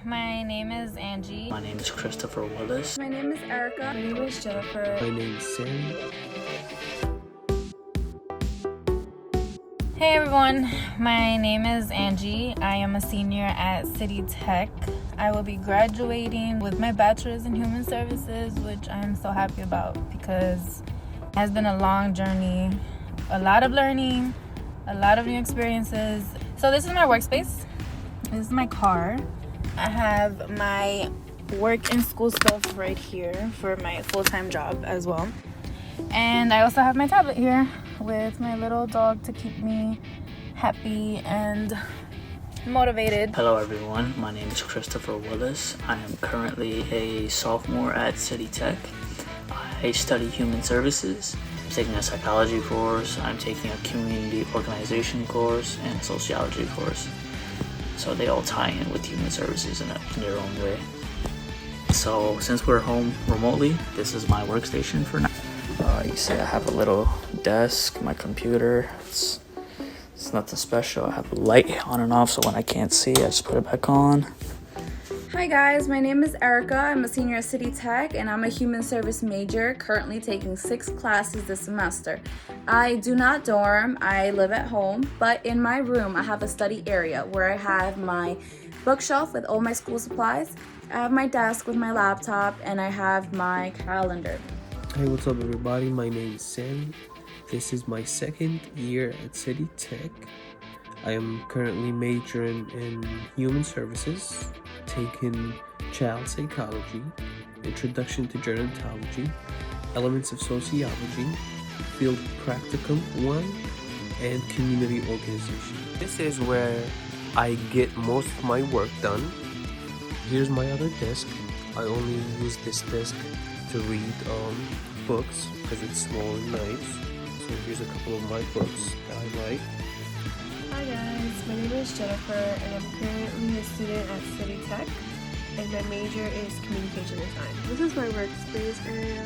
My name is Angie. My name is Christopher Willis. My name is Erica. My name is Jennifer. My name is Sam. Hey everyone, my name is Angie. I am a senior at City Tech. I will be graduating with my bachelor's in human services, which I'm so happy about because it has been a long journey, a lot of learning, a lot of new experiences. So this is my workspace. This is my car. I have my work and school stuff right here for my full-time job as well. And I also have my tablet here with my little dog to keep me happy and motivated. Hello everyone, my name is Christopher Willis. I am currently a sophomore at City Tech. I study human services. I'm taking a psychology course, I'm taking a community organization course, and a sociology course. So they all tie in with human services in their own way. So since we're home remotely, this is my workstation for now. You see I have a little desk, my computer. It's nothing special. I have a light on and off, so when I can't see, I just put it back on. Hi guys, my name is Erica. I'm a senior at City Tech and I'm a human service major, currently taking 6 classes this semester. I do not dorm, I live at home, but in my room I have a study area where I have my bookshelf with all my school supplies, I have my desk with my laptop, and I have my calendar. Hey, what's up everybody? My name is Sam. This is my second year at City Tech. I am currently majoring in human services, taking child psychology, introduction to gerontology, elements of sociology, field practicum 1, and community organization. This is where I get most of my work done. Here's my other desk. I only use this desk to read books because it's small and nice. So here's a couple of my books that I like. Hi guys, my name is Jennifer and I'm currently a student at City Tech and my major is communication design. This is my workspace area.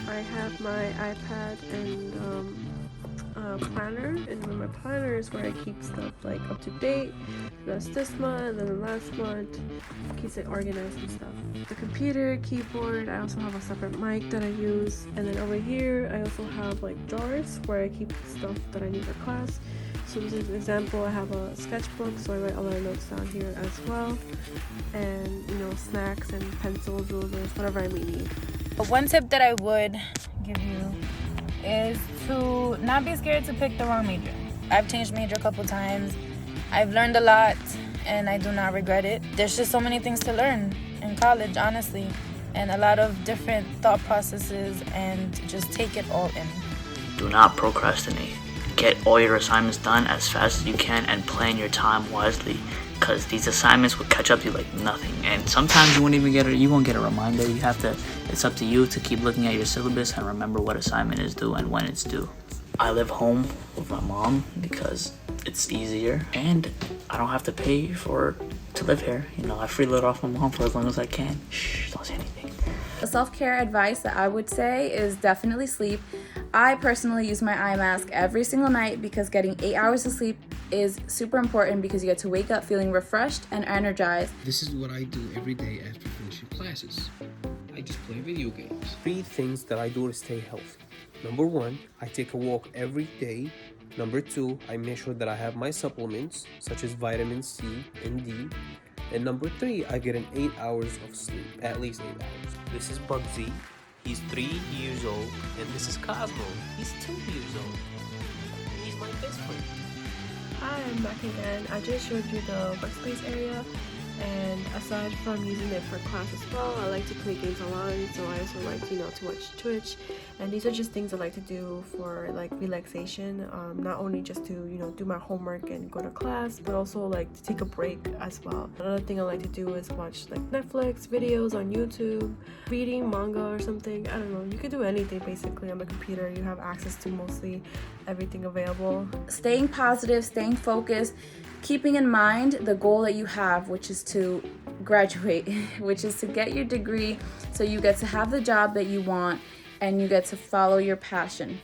I have my iPad and planner, and then my planner is where I keep stuff like up to date. That's this month and then last month. Keeps it organized and stuff. The computer, keyboard, I also have a separate mic that I use, and then over here I also have like drawers where I keep stuff that I need for class. So this is an example, I have a sketchbook, so I write all my notes down here as well, and snacks and pencils, rulers, whatever I may need. One tip that I would give you is to not be scared to pick the wrong major. I've changed major a couple times. I've learned a lot and I do not regret it. There's just so many things to learn in college, honestly, and a lot of different thought processes, and just take it all in. Do not procrastinate. Get all your assignments done as fast as you can and plan your time wisely, because these assignments will catch up to you like nothing, and sometimes you won't get a reminder. It's up to you to keep looking at your syllabus and remember what assignment is due and when it's due. I live home with my mom because it's easier and I don't have to pay to live here. I freely live off my mom for as long as I can. Shh, don't say anything. The self-care advice that I would say is definitely sleep. I personally use my eye mask every single night because getting 8 hours of sleep is super important because you get to wake up feeling refreshed and energized. This is what I do every day after finishing classes. I just play video games. 3 things that I do to stay healthy. Number 1, I take a walk every day. Number 2, I make sure that I have my supplements such as vitamin C and D. And number 3, I get 8 hours of sleep, at least 8 hours. This is Bugsy. He's 3 years old. And this is Cosmo. He's 2 years old. And he's my best friend. Hi, I'm back again. I just showed you the workspace area, and aside from using it for class as well, I like to play games online, so I also like to watch Twitch, and these are just things I like to do for like relaxation, not only just to do my homework and go to class, but also like to take a break as well. Another thing I like to do is watch like Netflix videos on YouTube, reading manga or something. I don't know, you can do anything basically on the computer. You have access to mostly everything available. Staying positive, staying focused, keeping in mind the goal that you have, which is to graduate, which is to get your degree so you get to have the job that you want and you get to follow your passion.